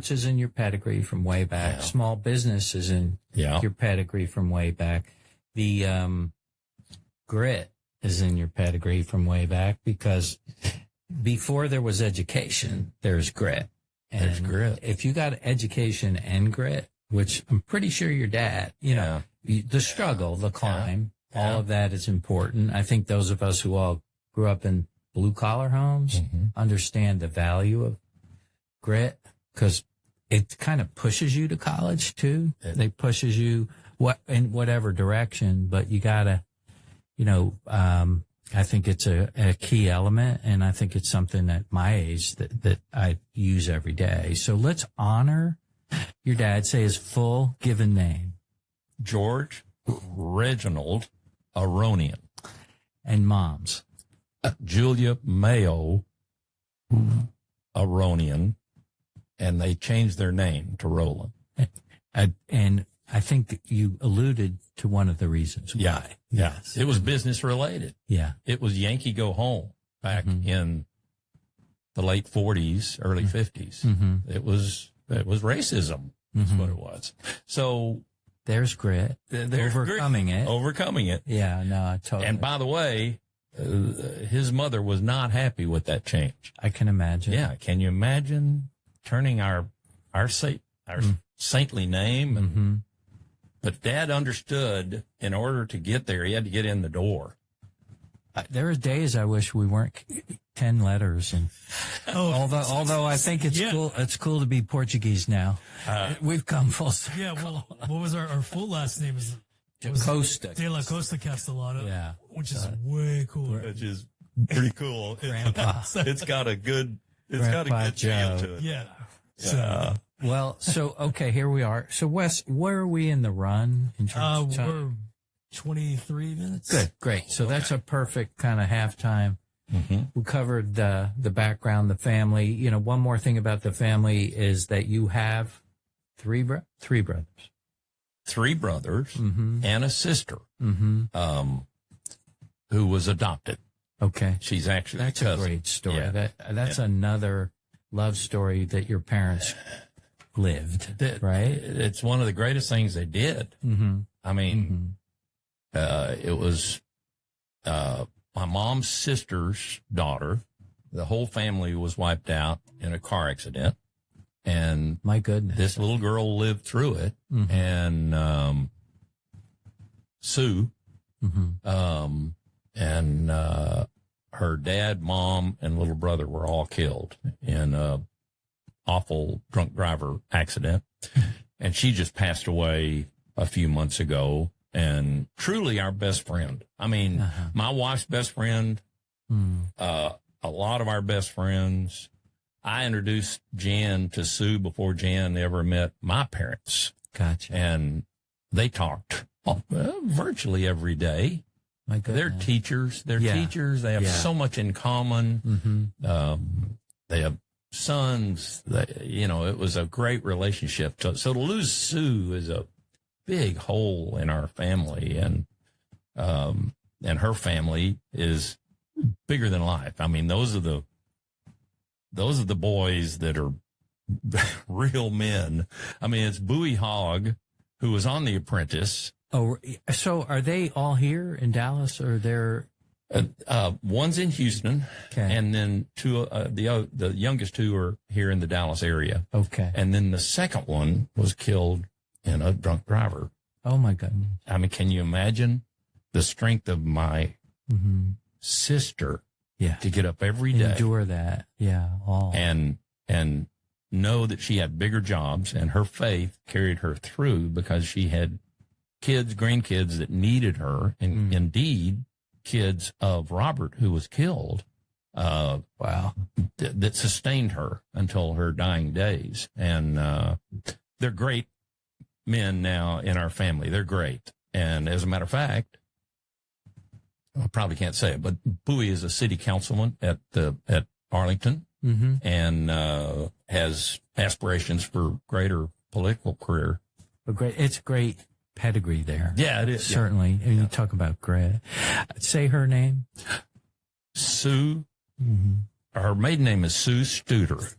sports is in your pedigree from way back. Small business is in your pedigree from way back. The grit is in your pedigree from way back, because before there was education, there's grit. And there's grit. If you got education and grit, which I'm pretty sure your dad, the struggle, the climb, all of that is important. I think those of us who all grew up in blue collar homes understand the value of grit, because it kind of pushes you to college too. It pushes you in whatever direction, but you gotta, I think it's a key element, and I think it's something at my age that I use every day. So let's honor your dad. Say his full given name. George Reginald Aronian. And mom's? Julia Mayo Aronian, and they changed their name to Roland. And I think that you alluded to one of the reasons why. Yeah. Yes. It was business related. Yeah. It was Yankee Go Home back in the late 40s, early 50s. It was racism. That's what it was. So there's grit. There's overcoming grit. it. Overcoming it. Yeah, no, totally. And by the way, his mother was not happy with that change. I can imagine. Yeah. Can you imagine turning our saintly name? But Dad understood in order to get there, he had to get in the door. There are days I wish we weren't 10 letters, and although I think it's cool. It's cool to be Portuguese now. We've come full circle. Yeah. Well, what was our full last name? Is Costa. De la Costa Castellano. Yeah. Which is way cooler. Which is pretty cool. Grandpa. It's got a good feel to it. Yeah. So, well, okay, here we are. So Wes, where are we in the run in terms of time? We're 23 minutes. Good. Great. So that's a perfect kind of halftime. We covered the background, the family. One more thing about the family is that you have three brothers. 3 brothers and a sister, who was adopted. Okay. She's actually that's a great story. Yeah. That's another love story that your parents lived, right? It's one of the greatest things they did. I mean, it was my mom's sister's daughter. The whole family was wiped out in a car accident. And my goodness, this little girl lived through it. And Sue, and her dad, mom, and little brother were all killed in a awful drunk driver accident. And she just passed away a few months ago. And truly our best friend. I mean, my wife's best friend, a lot of our best friends. I introduced Jan to Sue before Jan ever met my parents. Gotcha. And they talked virtually every day. My goodness. They're teachers. They have so much in common. They have sons. It was a great relationship. So to lose Sue is a big hole in our family, and her family is bigger than life. I mean, those are the boys that are real men. I mean, it's Bowie Hogg, who was on The Apprentice. Oh, so are they all here in Dallas, or they're? One's in Houston, and then the youngest 2 are here in the Dallas area. Okay. And then the second one was killed in a drunk driver. Oh my goodness. I mean, can you imagine the strength of my sister to get up every day, endure that, and know that she had bigger jobs, and her faith carried her through because she had kids, grandkids that needed her, and indeed kids of Robert, who was killed, that sustained her until her dying days. And they're great men now in our family. They're great. And as a matter of fact, I probably can't say it, but Bowie is a city councilman at Arlington, and has aspirations for greater political career. It's great pedigree there. Yeah, it is. Certainly. And you talk about grit. Say her name. Sue. Her maiden name is Sue Studer.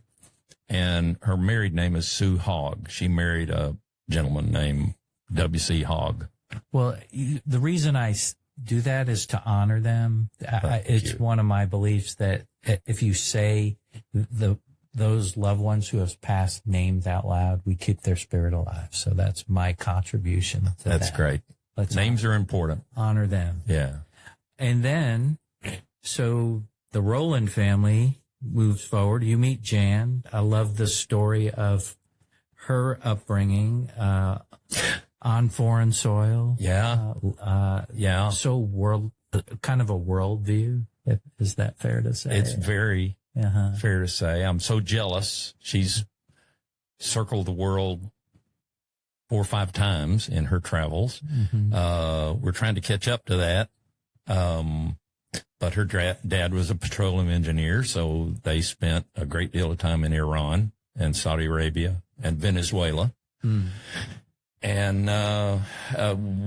and her married name is Sue Hogg. She married a gentleman named W.C. Hogg. Well, the reason I do that is to honor them. It's one of my beliefs that if you say those loved ones who have passed names out loud, we keep their spirit alive. So that's my contribution to that. That's great. Names are important. Honor them. Yeah. And then, so the Roland family moves forward. You meet Jan. I love the story of her upbringing on foreign soil. Yeah. Yeah. So kind of a worldview. Is that fair to say? It's very fair to say. I'm so jealous. She's circled the world 4 or 5 times in her travels. Mm-hmm. We're trying to catch up to that. But her dad was a petroleum engineer, so they spent a great deal of time in Iran and Saudi Arabia and Venezuela. Mm. And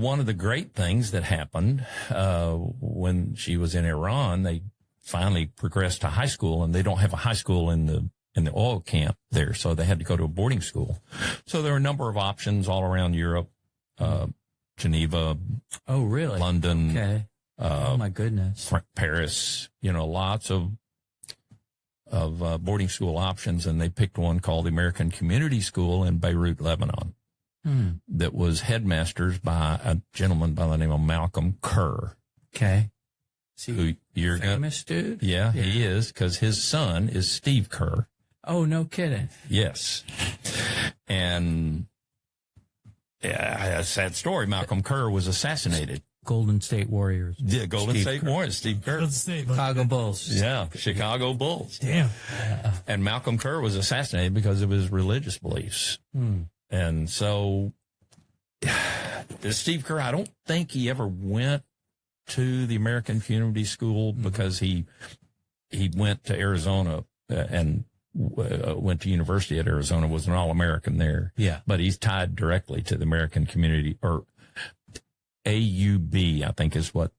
one of the great things that happened when she was in Iran, they finally progressed to high school, and they don't have a high school in the oil camp there, so they had to go to a boarding school. So there were a number of options all around Europe, Geneva. Oh, really? London. Okay. Oh my goodness. Paris, lots of boarding school options, and they picked one called the American Community School in Beirut, Lebanon, that was headmasters by a gentleman by the name of Malcolm Kerr. Okay. Who you're famous dude? Yeah, he is, because his son is Steve Kerr. Oh, no kidding. Yes. And a sad story. Malcolm Kerr was assassinated. Golden State Warriors. Yeah, Golden State Warriors, Steve Kerr. Golden State. Chicago Bulls. Yeah, Chicago Bulls. Damn. And Malcolm Kerr was assassinated because of his religious beliefs. And so Steve Kerr, I don't think he ever went to the American Community School because he went to Arizona and went to University at Arizona, was an All-American there. Yeah. But he's tied directly to the American Community, or AUB, I think is what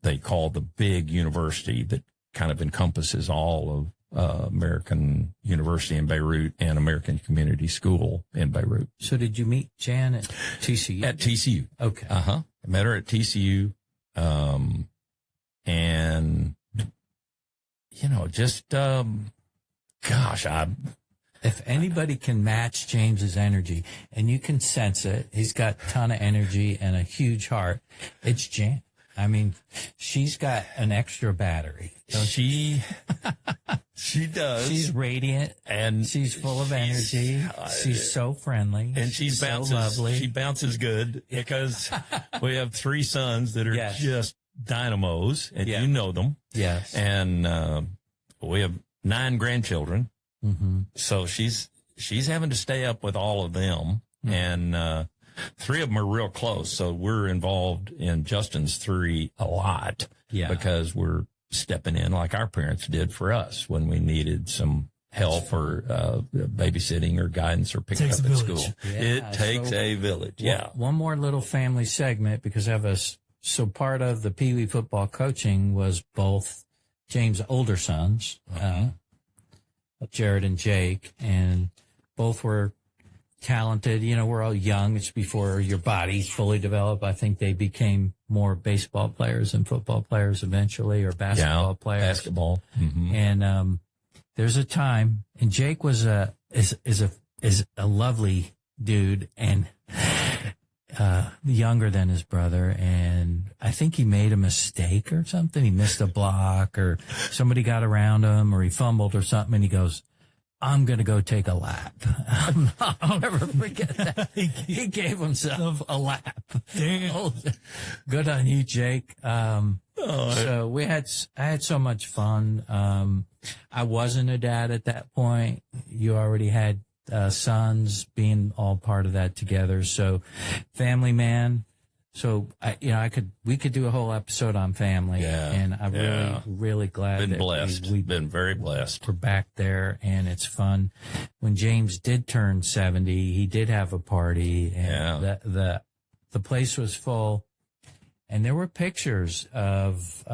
they call the big university that kind of encompasses all of American University in Beirut and American Community School in Beirut. So did you meet Jan at TCU? At TCU. Okay. I met her at TCU. And, gosh, if anybody can match James's energy, and you can sense it, he's got a ton of energy and a huge heart, it's Jan. I mean, she's got an extra battery. She does. She's radiant, and she's full of energy. She's so friendly, and she's so lovely. She bounces good because we have 3 sons that are just dynamos, and you know them. Yes, and we have 9 grandchildren. So she's having to stay up with all of them, and 3 of them are real close. So we're involved in Justin's 3 a lot, because we're stepping in like our parents did for us when we needed some help or babysitting or guidance or picking up at school. It takes a village. One more little family segment, because I have so part of the Pee Wee football coaching was both James' older sons, Jared and Jake, and both were talented. We're all young. It's before your body's fully developed. I think they became more baseball players than football players eventually, or basketball players. Basketball. And there's a time, and Jake is a lovely dude, and younger than his brother, and I think he made a mistake or something. He missed a block, or somebody got around him, or he fumbled or something, and he goes, I'm going to go take a lap. I'll never forget that. He gave himself a lap. Damn. Good on you, Jake. So I had so much fun. I wasn't a dad at that point. You already had sons, being all part of that together. So family man. So we could do a whole episode on family, and I'm really glad been that blessed. We've been very blessed. We're back there, and it's fun. When James did turn 70, he did have a party, and the place was full, and there were pictures of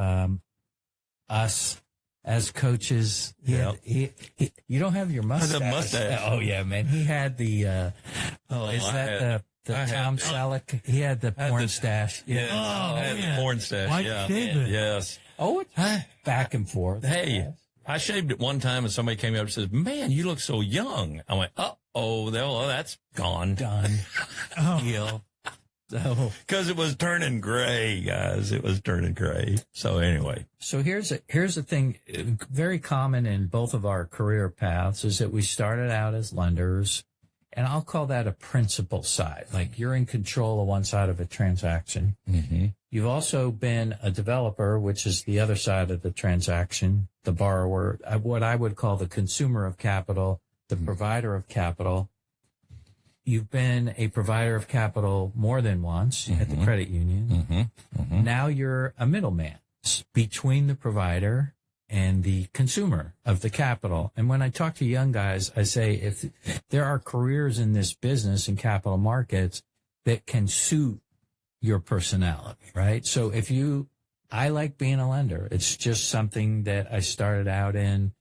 us as coaches. You don't have your mustache. The mustache. Oh yeah, man. He had the, the Tom Selleck? He had the porn stash. Yeah. I had the porn stash. Why Yeah. shave it? Yes. Oh, it's back and forth. Hey, I shaved it one time and somebody came up and says, "Man, you look so young." I went, "Uh-oh, that's gone." Done. Deal. So Because it was turning gray, guys. It was turning gray. So anyway. So here's the thing, very common in both of our career paths is that we started out as lenders, and I'll call that a principal side. Like you're in control of one side of a transaction. Mm-hmm. You've also been a developer, which is the other side of the transaction, the borrower, what I would call the consumer of capital, the provider of capital. You've been a provider of capital more than once at the credit union. Mm-hmm. Mm-hmm. Now you're a middleman between the provider and the consumer of the capital. And when I talk to young guys, I say if there are careers in this business and capital markets that can suit your personality, right? So I like being a lender. It's just something that I started out in.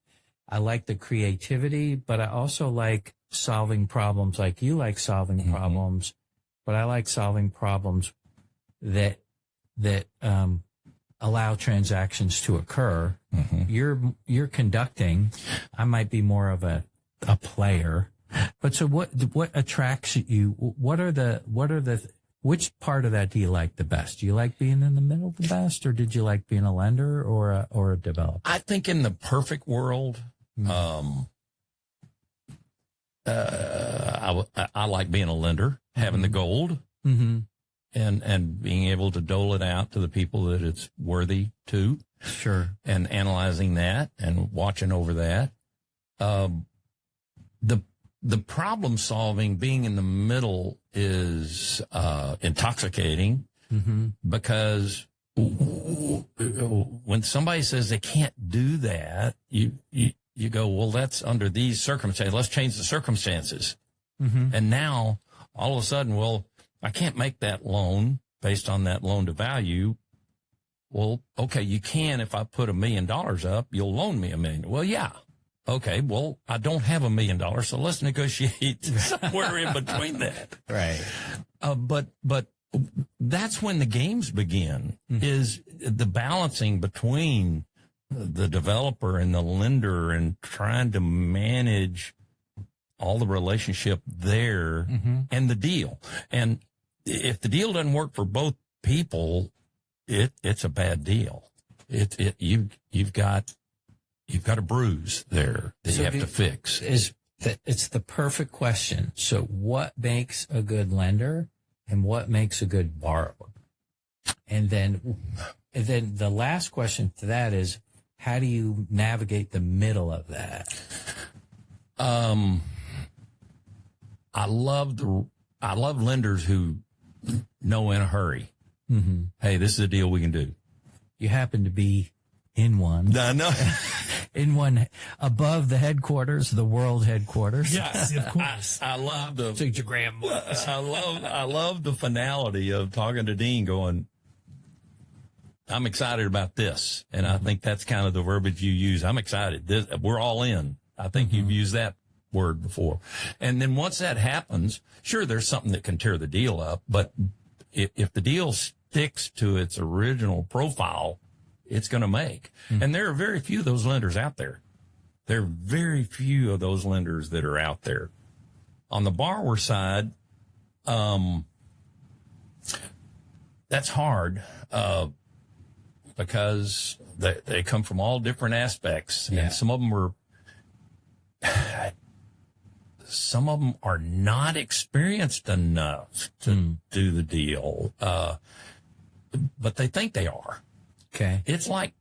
I like the creativity, but I also like solving problems like you like solving problems, but I like solving problems that allow transactions to occur. You're conducting. I might be more of a player, but so what attracts you? Which part of that do you like the best? Do you like being in the middle the best, or did you like being a lender or a developer? I think in the perfect world, I like being a lender, having the gold, and being able to dole it out to the people that it's worthy to. Sure. And analyzing that and watching over that. The problem solving, being in the middle, is intoxicating because when somebody says they can't do that, you go, well, that's under these circumstances. Let's change the circumstances. And now all of a sudden, well, I can't make that loan based on that loan to value. Well, okay, you can. If I put $1 million up, you'll loan me $1 million. Well, yeah. Okay. Well, I don't have $1 million. So let's negotiate somewhere in between that. Right. But that's when the games begin, is the balancing between the developer and the lender and trying to manage all the relationship there and the deal. And if the deal doesn't work for both people, it's a bad deal. You've got a bruise there that you have to fix. It's the perfect question. So what makes a good lender and what makes a good borrower? And then the last question to that is, how do you navigate the middle of that? I love lenders who know in a hurry. Hey, this is a deal we can do. You happen to be in one. No. In one above the headquarters, the world headquarters. Yes, of course. I love the Your grandma. I love the finality of talking to Dean going, I'm excited about this. And I think that's kind of the verbiage you use. I'm excited. We're all in. I think you've used that word before. And then once that happens, sure, there's something that can tear the deal up, but if the deal sticks to its original profile, it's going to make. And there are very few of those lenders out there. There are very few of those lenders that are out there. On the borrower side, that's hard, because they come from all different aspects. Yeah. And some of them are not experienced enough to do the deal. But they think they are. Okay. It's like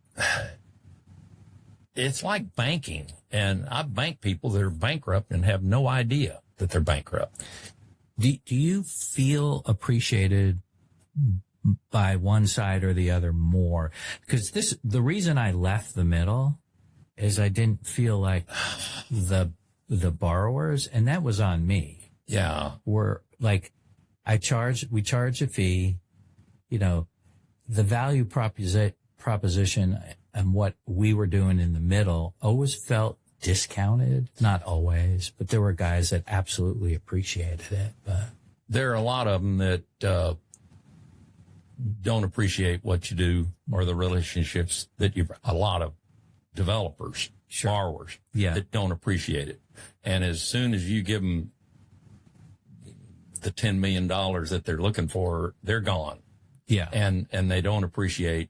banking. And I've banked people that are bankrupt and have no idea that they're bankrupt. Do you feel appreciated by one side or the other more? Because the reason I left the middle is I didn't feel like the borrowers, and that was on me. Yeah. Were like, we charge a fee, the value proposition and what we were doing in the middle always felt discounted. Not always, but there were guys that absolutely appreciated it. But there are a lot of them that don't appreciate what you do or the relationships that a lot of developers, borrowers, that don't appreciate it. And as soon as you give them the $10 million that they're looking for, they're gone. Yeah. And they don't appreciate,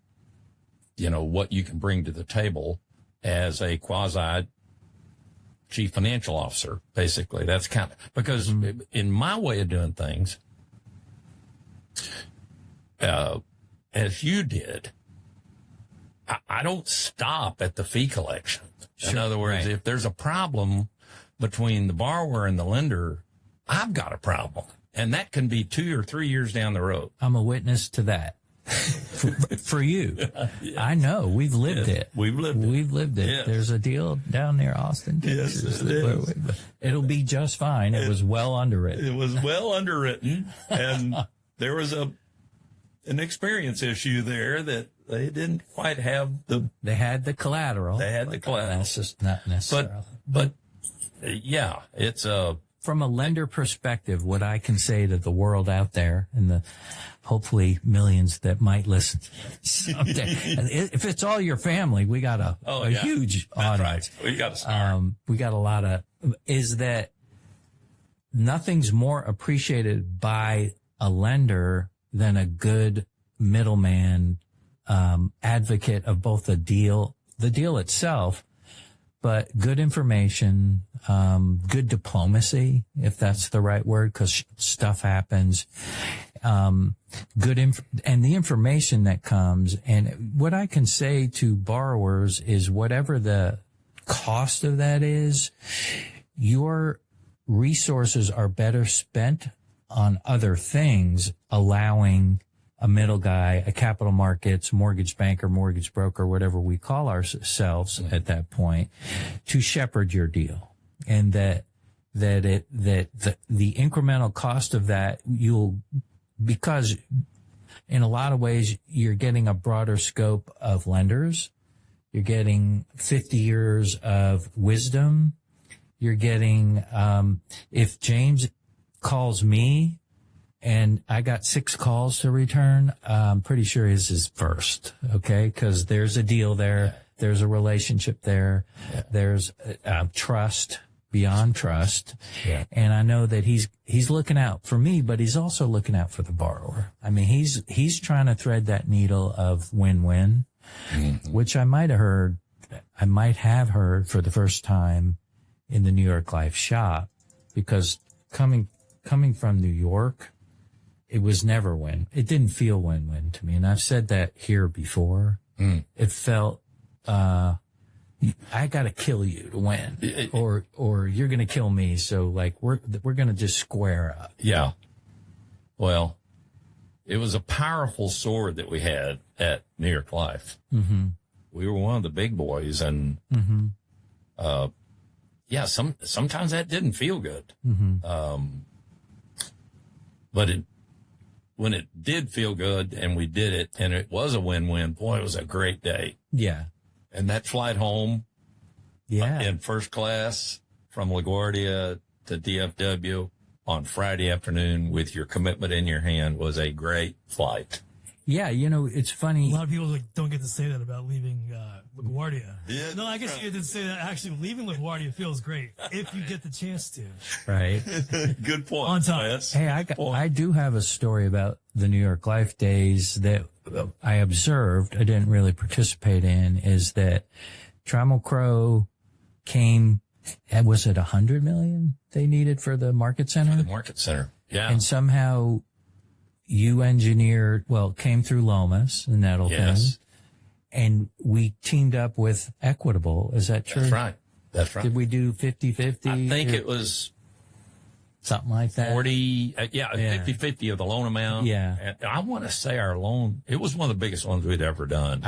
what you can bring to the table as a quasi chief financial officer, basically. That's kind of, because in my way of doing things, as you did, I don't stop at the fee collection. In other words, if there's a problem between the borrower and the lender, I've got a problem. And that can be 2 or 3 years down the road. I'm a witness to that. For you. Yes. I know. We've lived it. We've lived it. Yes. There's a deal down near Austin, Texas. Yes, it is. It'll be just fine. It was well underwritten. It was well underwritten. And there was an experience issue there that they didn't quite have They had the collateral. That's just not necessarily. But yeah, it's from a lender perspective, what I can say to the world out there and the hopefully millions that might listen someday. If it's all your family, we got a huge audience. Right. We got a start. We got a lot of, is that nothing's more appreciated by a lender than a good middleman, advocate of both the deal itself, but good information, good diplomacy, if that's the right word, because stuff happens. And the information that comes. And what I can say to borrowers is whatever the cost of that is, your resources are better spent on other things, allowing a middle guy, a capital markets, mortgage banker, mortgage broker, whatever we call ourselves at that point, to shepherd your deal. And the incremental cost of that, because in a lot of ways you're getting a broader scope of lenders. You're getting 50 years of wisdom. You're getting, if James calls me and I got 6 calls to return, I'm pretty sure his is first. Okay. Cause there's a deal there. There's a relationship there. There's trust beyond trust. Yeah. And I know that he's looking out for me, but he's also looking out for the borrower. I mean, he's trying to thread that needle of win-win, which I might have heard for the first time in the New York Life shop, because coming from New York, it was never win. It didn't feel win-win to me. And I've said that here before. It felt, I gotta kill you to win, or you're gonna kill me. So like we're gonna just square up. Yeah. Well, it was a powerful sword that we had at New York Life. Mm-hmm. We were one of the big boys, and sometimes that didn't feel good. Mm-hmm. But when it did feel good, and we did it, and it was a win-win. Boy, it was a great day. Yeah. And that flight home, in first class from LaGuardia to DFW on Friday afternoon with your commitment in your hand was a great flight. Yeah, it's funny. A lot of people don't get to say that about leaving LaGuardia. Yeah, no, I guess you didn't say that. Actually, leaving LaGuardia feels great if you get the chance to. Right. Good point. On time. Yes. Hey, I do have a story about the New York Life days that I observed. I didn't really participate in. Is that Trammell Crow came? Was it $100 million they needed for the market center? For the market center. Yeah. And somehow you came through Lomas and Nettleton. Yes. And we teamed up with Equitable. Is that true? That's right. Did we do 50-50? I think it was something like that. 50-50 of the loan amount. Yeah. And I want to say our loan, it was one of the biggest ones we'd ever done.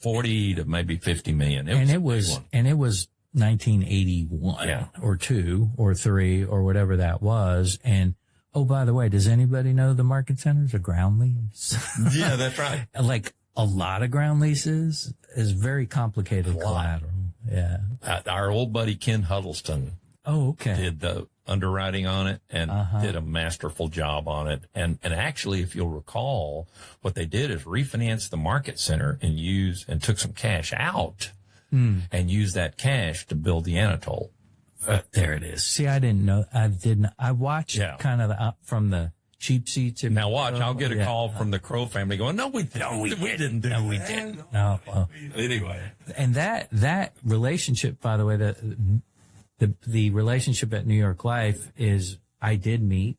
40 to maybe 50 million. It was 1981 or 2 or 3 or whatever that was. And oh, by the way, does anybody know the market centers are ground lease? Yeah, that's right. Like a lot of ground leases is very complicated collateral. Yeah. Our old buddy Ken Huddleston Oh, okay. did the underwriting on it and did a masterful job on it. And actually, if you'll recall, what they did is refinance the market center and took some cash out and used that cash to build the Anatole. There it is. See, I didn't know. I watched kind of from the cheap seats. Now watch, I'll get a call from the Crow family going, no, we didn't do that. We didn't. No. Well, anyway. And that relationship, by the way, the relationship at New York Life is we did meet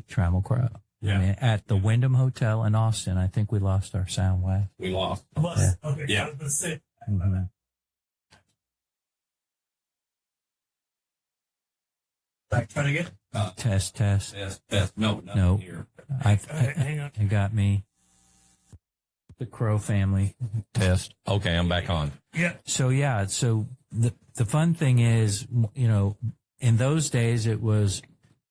Trammell Crow. Yeah. I mean, at the Wyndham Hotel in Austin. I think we lost our sound wave. We lost. Yeah. Okay. Yeah. Let's see. Mm-hmm. Try to get. Test. Test. No. Here. Hang on. It got me. The Crow family. Test. Okay, I'm back on. Yeah. So the fun thing is, in those days it was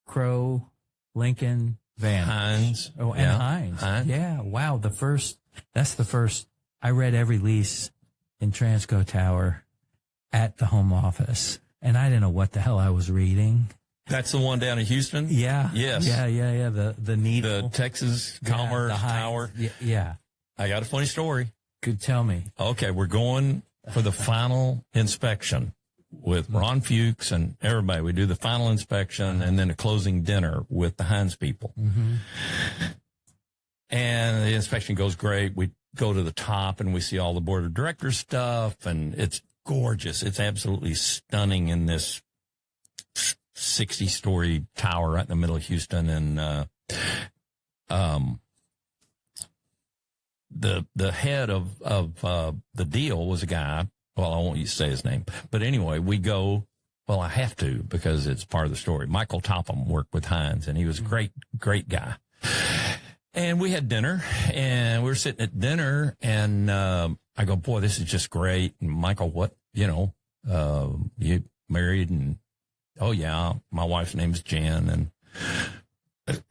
Crow, Lincoln, Van. Hines. Oh, and Hines. Yeah. Wow. That's the first. I read every lease in Transco Tower at the home office, and I didn't know what the hell I was reading. That's the one down in Houston? Yeah. Yes. Yeah. The needle. The Texas Commerce Tower. Yeah. I got a funny story. Could tell me. Okay, we're going for the final inspection with Ron Fuchs and everybody. We do the final inspection and then a closing dinner with the Hines people. Mm-hmm. And the inspection goes great. We go to the top and we see all the board of directors stuff, and it's gorgeous. It's absolutely stunning in this 60-story tower right in the middle of Houston. And the head of the deal was a guy. Well, I won't say his name, but anyway, we go. Well, I have to because it's part of the story. Michael Topham worked with Hines, and he was a great guy. And we had dinner, and we were sitting at dinner, and I go, boy, this is just great. And Michael, what, you married? And, oh, yeah, my wife's name is Jen. And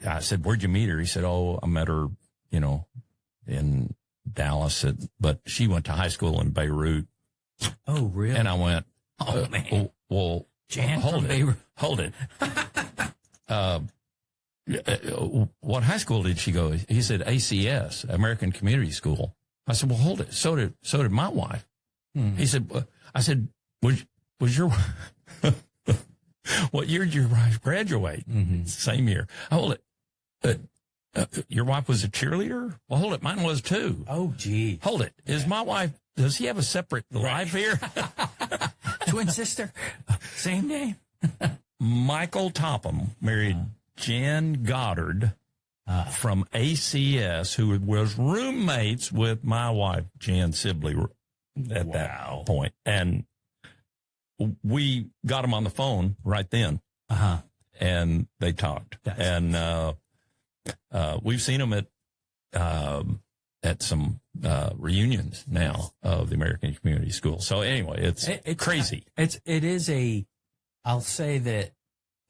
I said, where'd you meet her? He said, oh, I met her, in Dallas, but she went to high school in Beirut. Oh, really? And I went, man. Well, Jan hold from it. Beirut. Hold it. What high school did she go? He said ACS, American Community School. I said, well, hold it. So did my wife. He said, I said, was your, what year did your wife graduate? Mm-hmm. Same year. Hold it. Your wife was a cheerleader? Well, hold it. Mine was too. Oh, gee. Hold it. Is my wife, does he have a separate life here? Twin sister. Same name. Michael Topham married Jan Goddard from ACS, who was roommates with my wife, Jan Sibley, at that point. And we got him on the phone right then. And they talked. And we've seen them at some reunions now of the American Community School. So anyway, it's crazy. I'll say that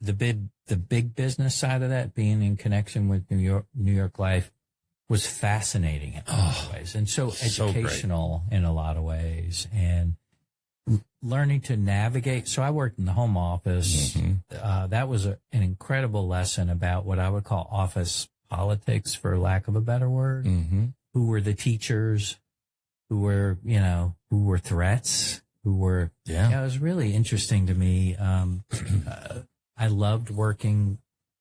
the big business side of that, being in connection with New York Life, was fascinating in a lot of ways, and so educational in a lot of ways, and learning to navigate. So I worked in the home office. That was an incredible lesson about what I would call office politics, for lack of a better word. Who were the teachers? Who were threats? Who were? Yeah, it was really interesting to me. I loved working.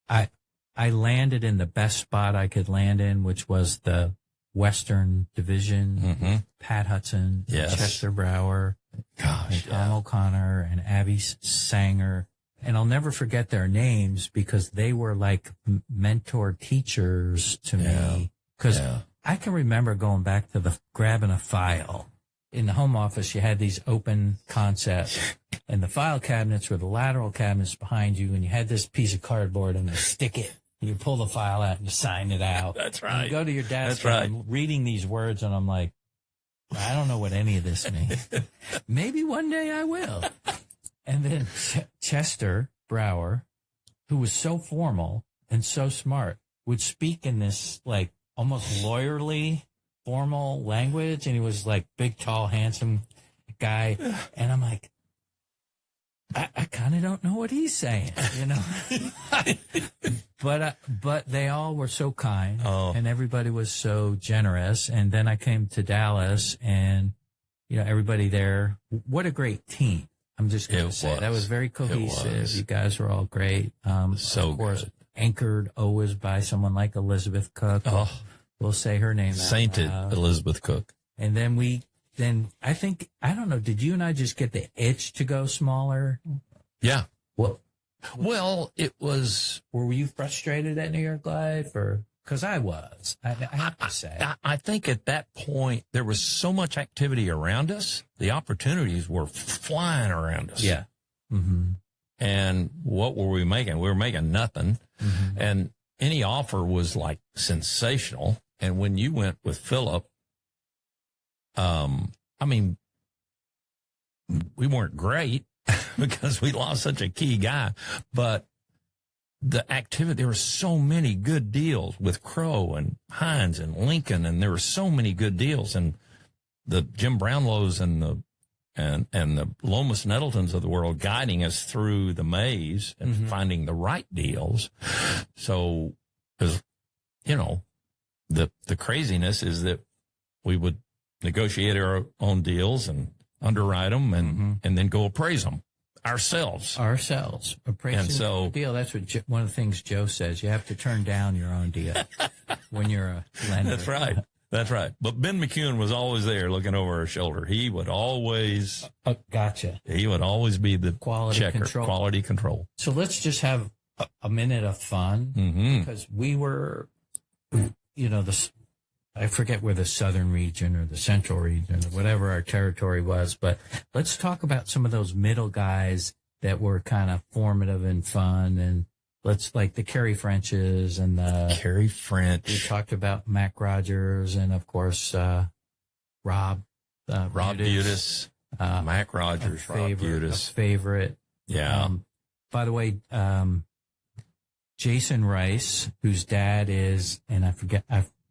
I landed in the best spot I could land in, which was the Western Division. Pat Hudson, Chester Brower, and Tom O'Connor, and Abby Sanger. And I'll never forget their names because they were like mentor teachers to me. Because I can remember going back to grabbing a file. In the home office, you had these open concepts, and the file cabinets were the lateral cabinets behind you, and you had this piece of cardboard, and you stick it. You pull the file out, and you sign it out. That's right. And you go to your desk, and I'm reading these words, and I'm like, I don't know what any of this means. Maybe one day I will. And then Chester Brower, who was so formal and so smart, would speak in this like almost lawyerly formal language, and he was like big, tall, handsome guy. And I'm like, I kind of don't know what he's saying, you know. But they all were so kind, and everybody was so generous. And then I came to Dallas, and you know, everybody there. What a great team! I'm just going to say that was very cohesive. You guys were all great. So of course, good. Anchored always by someone like Elizabeth Cook. We'll say her name. Sainted Elizabeth Cook. And then I think, I don't know, did you and I just get the itch to go smaller? Yeah. Well, it was. Were you frustrated at New York Life? Because I was. I have to say. I think at that point, there was so much activity around us. The opportunities were flying around us. Yeah. Mm-hmm. And what were we making? We were making nothing. Mm-hmm. And any offer was like sensational. And when you went with Philip, I mean, we weren't great because we lost such a key guy, but the activity, there were so many good deals with Crow and Hines and Lincoln, and there were so many good deals, and the Jim Brownlows and the Lomas Nettletons of the world guiding us through the maze and finding the right deals. So, because, you know, the craziness is that we would negotiate our own deals and underwrite them and then go appraise them ourselves. Appraising the deal. That's what one of the things Joe says. You have to turn down your own deal when you're a lender. That's right. But Ben McCune was always there looking over our shoulder. He would always. Gotcha. He would always be the quality control. So let's just have a minute of fun because we were, you know, I forget where the southern region or the central region or whatever our territory was, but let's talk about some of those middle guys that were kind of formative and fun. And let's like the Kerry Frenches and Kerry French. We talked about Mac Rogers and of course, Rob Butis, Mac Rogers, Rob Butis. A favorite. Yeah. By the way, Jason Rice, whose dad is, and I forget,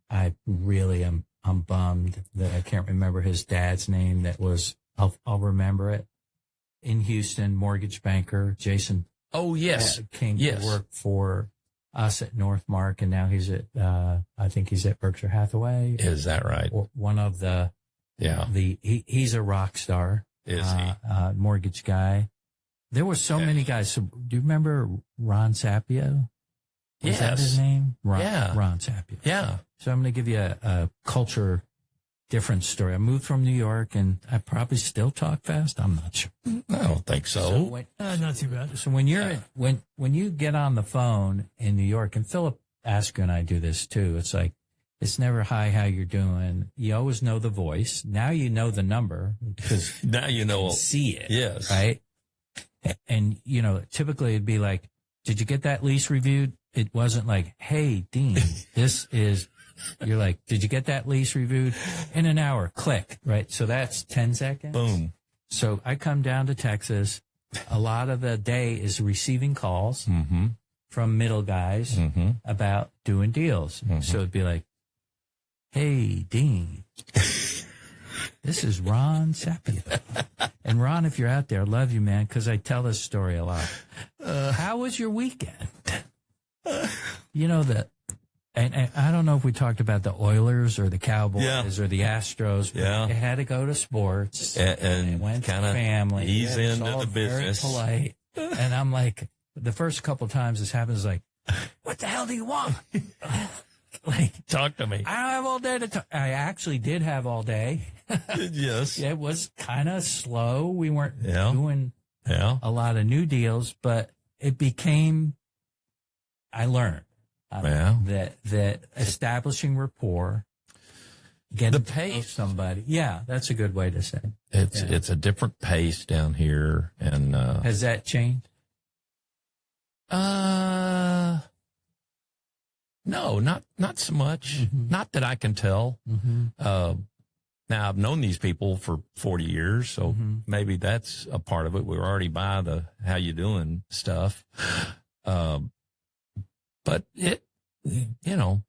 I really am, I'm bummed that I can't remember his dad's name. I'll remember it. In Houston, mortgage banker, Jason. Oh, yes. Came to work for us at Northmark, and now he's at, I think he's at Berkshire Hathaway. Is that right? One of the, he's a rock star. Is he? Mortgage guy. There were so many guys. So, do you remember Ron Sapio? Is that his name? Ron Sapio. Yeah. So I'm going to give you a culture different story. I moved from New York, and I probably still talk fast. I'm not sure. I don't think so. Not too bad. So when you're when you get on the phone in New York, and Philip Asker and I do this too. It's like it's never hi, how you're doing. You always know the voice. Now you know the number because now you know see it. Yes. Right. And you know, typically it'd be like, "Did you get that lease reviewed?" It wasn't like, "Hey, Dean, this is." You're like, "Did you get that lease reviewed?" In an hour, click, right? So that's 10 seconds. Boom. So I come down to Texas. A lot of the day is receiving calls from middle guys about doing deals. So it'd be like, "Hey, Dean, this is Ron Sapio." And Ron, if you're out there, I love you, man, because I tell this story a lot. How was your weekend? You know, and I don't know if we talked about the Oilers or the Cowboys or the Astros, but it had to go to sports. And it went to kind of family. ease into the business. Very polite. And I'm like, the first couple of times this happens, like, "What the hell do you want?" Like, talk to me. I don't have all day to talk. I actually did have all day. Yes. It was kind of slow. We weren't doing a lot of new deals, but it became, I learned that establishing rapport, getting to know somebody. Yeah, that's a good way to say it. It's a different pace down here. And has that changed? No, not so much. Not that I can tell. Now I've known these people for 40 years, so maybe that's a part of it. We were already by the how you doing stuff. But it, you know,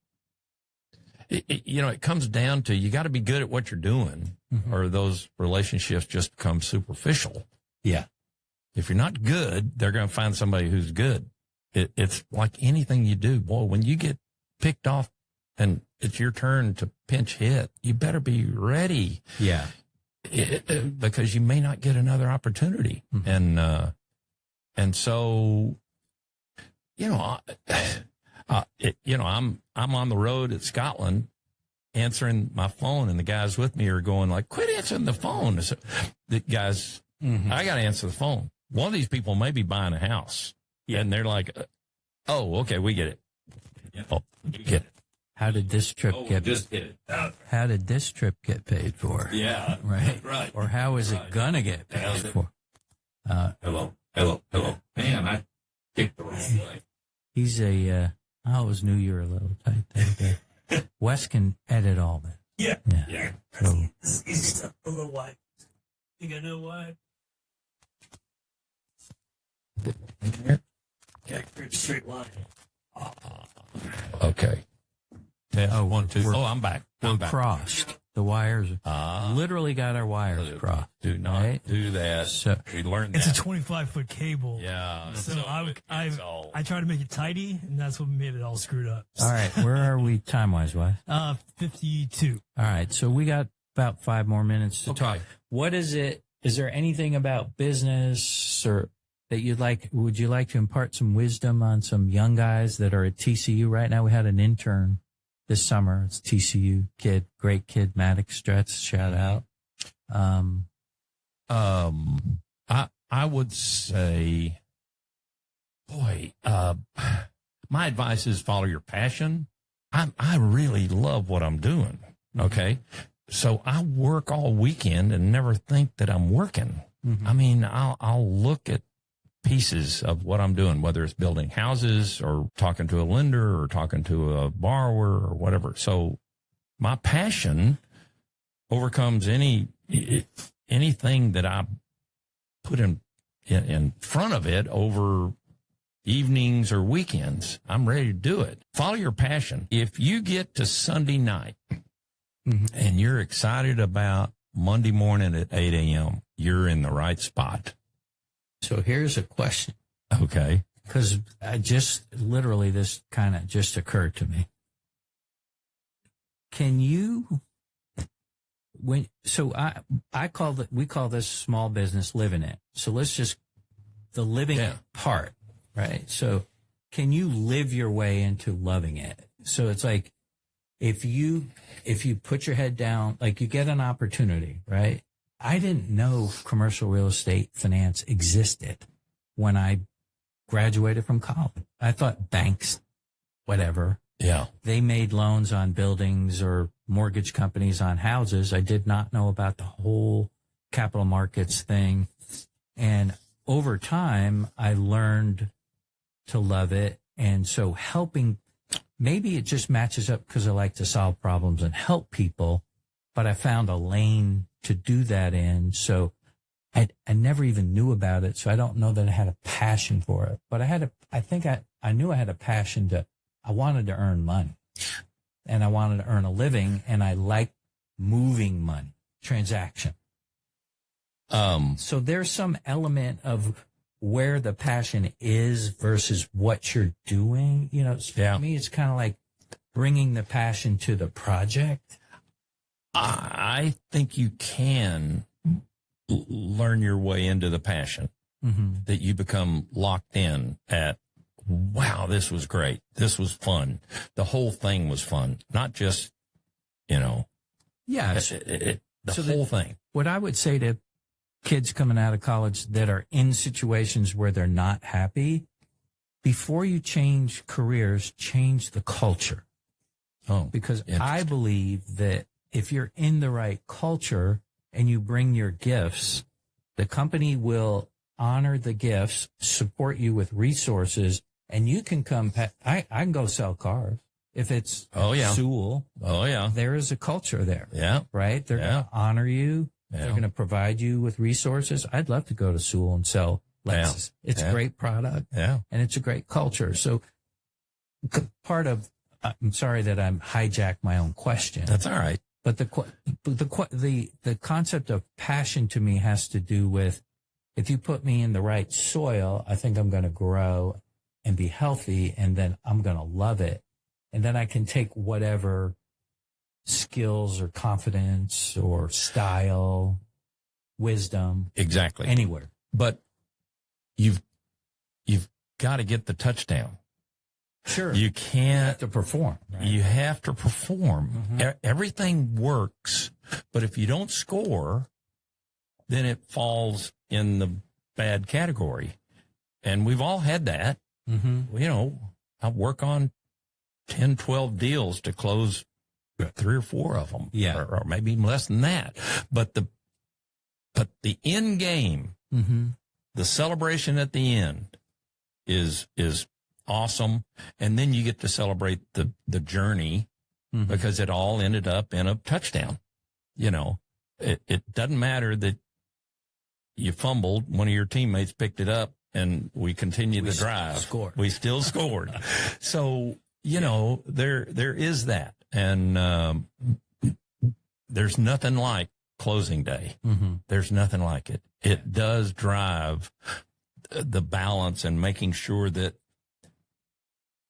it comes down to, you got to be good at what you're doing, or those relationships just become superficial. Yeah. If you're not good, they're going to find somebody who's good. It's like anything you do. Boy, when you get picked off and it's your turn to pinch hit, you better be ready. Yeah. Because you may not get another opportunity. And so, I'm on the road at Scotland answering my phone, and the guys with me are going like, quit answering the phone. So, the guys, I got to answer the phone. One of these people may be buying a house. Yeah. And they're like, oh, okay, we get it. Yeah. Oh, we get it. How did this trip How did this trip get paid for? Yeah. Right. Or how is it gonna get paid for? Hello. Man, I kicked the wrong way. He's I always knew you were a little tight there. Wes can edit all that. Yeah. So, This is easy stuff. A little wide. Think I know why? Okay, straight line. Okay. Yeah, 1, 2. Oh, I'm back. we're crossed. The wires literally got our wires crossed. Do not do that. So we learned It's that. a 25-foot cable. Yeah. So I try to make it tidy, and that's what made it all screwed up. all right, where are we time-wise, Wes? 52. All right, so we got about 5 more minutes to talk. Okay. What is it? Is there anything about business or that would you like to impart some wisdom on some young guys that are at TCU right now? We had an intern this summer. It's TCU kid, great kid, Maddox Stretz, shout out. I would say, boy, my advice is follow your passion. I really love what I'm doing. Okay. So I work all weekend and never think that I'm working. I mean, I'll look at pieces of what I'm doing, whether it's building houses or talking to a lender or talking to a borrower or whatever. So my passion overcomes anything that I put in front of it over evenings or weekends. I'm ready to do it. Follow your passion. If you get to Sunday night and you're excited about Monday morning at 8 a.m., you're in the right spot. So here's a question. Okay. Because this kind of just occurred to me. Can you, we call this small business living it. So let's just, the living it part, right? So can you live your way into loving it? So it's like, if you put your head down, like you get an opportunity, right? I didn't know commercial real estate finance existed when I graduated from college. I thought banks, whatever. Yeah. They made loans on buildings or mortgage companies on houses. I did not know about the whole capital markets thing. And over time, I learned to love it. And so maybe it just matches up because I like to solve problems and help people, but I found a lane to do that in. So I never even knew about it. So I don't know that I had a passion for it, but I knew I had a passion I wanted to earn money and I wanted to earn a living, and I like moving money, transaction. So there's some element of where the passion is versus what you're doing. For me, it's kind of like bringing the passion to the project. I think you can learn your way into the passion, that you become locked in at, wow, this was great. This was fun. The whole thing was fun, not just, the whole thing. What I would say to kids coming out of college that are in situations where they're not happy, before you change careers, change the culture. Because I believe that if you're in the right culture and you bring your gifts, the company will honor the gifts, support you with resources, and you can come. I can go sell cars if it's Sewell. There is a culture there. Yeah. Right? They're going to honor you. Yeah. They're going to provide you with resources. I'd love to go to Sewell and sell Lexus. It's a great product. Yeah. And it's a great culture. So part of I'm sorry that I'm hijacked my own question. That's all right. But the concept of passion to me has to do with, if you put me in the right soil, I think I'm going to grow and be healthy, and then I'm going to love it. And then I can take whatever skills or confidence or style, wisdom, Exactly. anywhere. But you've got to get the touchdown. Sure. You can't. To perform. Right? You have to perform. Everything works, but if you don't score, then it falls in the bad category. And we've all had that. I work on 10, 12 deals to close 3 or 4 of them. Yeah. Or maybe even less than that. But the end game, the celebration at the end is awesome. And then you get to celebrate the journey because it all ended up in a touchdown. It doesn't matter that you fumbled. One of your teammates picked it up and we continued the drive. We still scored. So, there is that. And, there's nothing like closing day. There's nothing like it. It does drive the balance and making sure that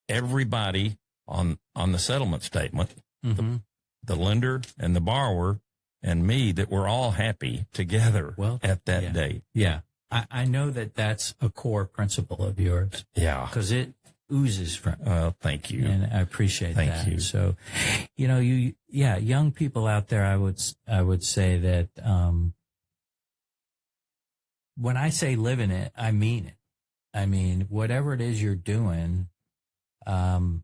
everybody on the settlement statement, the lender and the borrower and me, that we're all happy together at that date. Yeah. I know that that's a core principle of yours. Yeah. Because it oozes from. Thank you. And I appreciate that. Thank you. So, young people out there, I would say that, when I say live in it, I mean it. I mean, whatever it is you're doing, all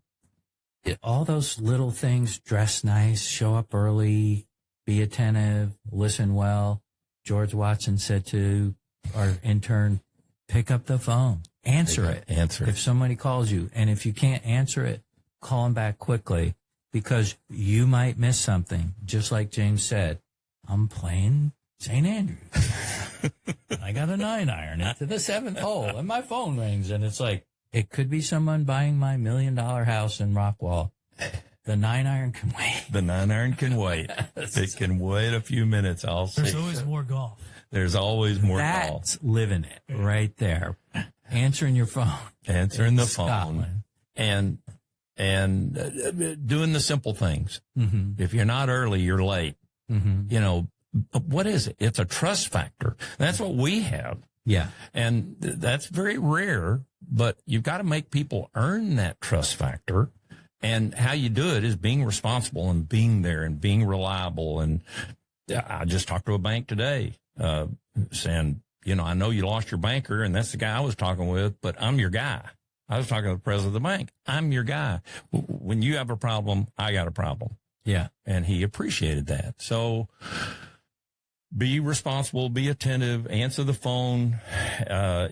those little things, dress nice, show up early, be attentive, listen well. George Watson said to our intern, pick up the phone, answer it. If somebody calls you, and if you can't answer it, call them back quickly, because you might miss something. Just like James said, I'm playing St. Andrews. I got a 9-iron into the 7th hole and my phone rings, and it's like, it could be someone buying my $1 million house in Rockwall. The 9-iron can wait. The 9-iron can wait. It can wait a few minutes. I'll see. There's always more golf. There's always more golf. That's living it right there. Answering your phone. Answering the phone. Scotland. And doing the simple things. If you're not early, you're late. What is it? It's a trust factor. That's what we have. Yeah. And that's very rare, but you've got to make people earn that trust factor. And how you do it is being responsible and being there and being reliable. And I just talked to a bank today, saying, I know you lost your banker, and that's the guy I was talking with, but I'm your guy. I was talking to the president of the bank. I'm your guy. When you have a problem, I got a problem. Yeah. And he appreciated that. So be responsible, be attentive, answer the phone,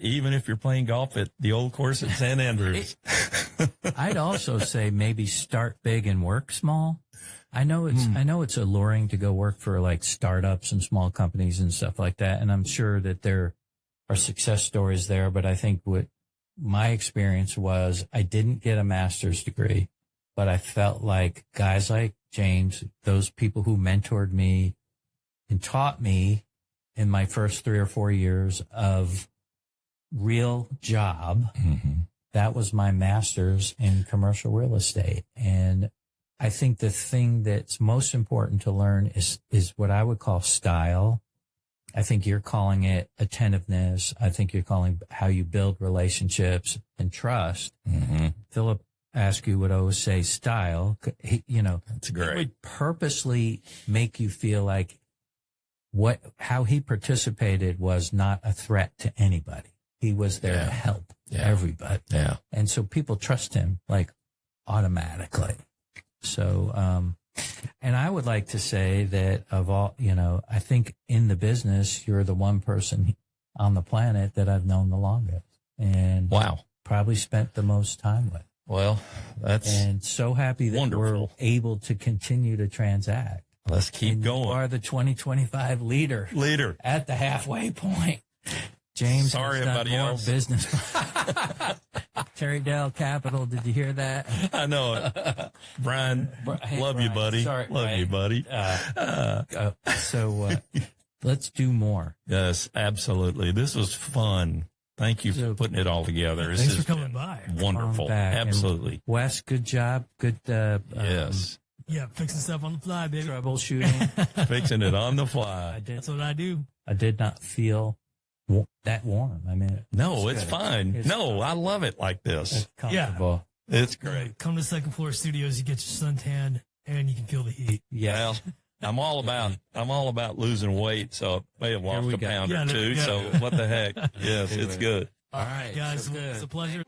even if you're playing golf at the old course at St. Andrews. I'd also say maybe start big and work small. I know it's alluring to go work for like startups and small companies and stuff like that. And I'm sure that there are success stories there. But I think what my experience was, I didn't get a master's degree, but I felt like guys like James, those people who mentored me and taught me in my first 3 or 4 years of real job, that was my master's in commercial real estate. And I think the thing that's most important to learn is what I would call style. I think you're calling it attentiveness. I think you're calling how you build relationships and trust. Philip asked you what I always say, style. That's great. It would purposely make you feel like how he participated was not a threat to anybody. He was there to help everybody. Yeah. And so people trust him like automatically. So, and I would like to say that of all, I think in the business, you're the one person on the planet that I've known the longest, and probably spent the most time with. Well, and so happy that wonderful. We're able to continue to transact. Let's keep going. You are the 2025 leader at the halfway point. James, sorry, has done everybody more else. Business. Terrydale Capital. Did you hear that? I know it. Brian, Hey, love you, Brian. buddy. Sorry, love Brian. you, buddy. So let's do more. Yes, absolutely. This was fun. Thank you for putting it all together. This Thanks is for coming by. wonderful. Back. And Absolutely. Wes, good job. Good Yes. Yeah, fixing stuff on the fly, baby. troubleshooting. Fixing it on the fly. That's what I do. I did not feel that warm. I mean, No, it's good. fine. It's No, I love it like this. It's comfortable. It's great. Come to Second Floor Studios, you get your suntan, and you can feel the heat. Yeah. Well, I'm all about losing weight, so I may have lost we a go. pound Yeah, or two. yeah. So what the heck? Yes, it's good. All right. Guys, So good. it's a pleasure.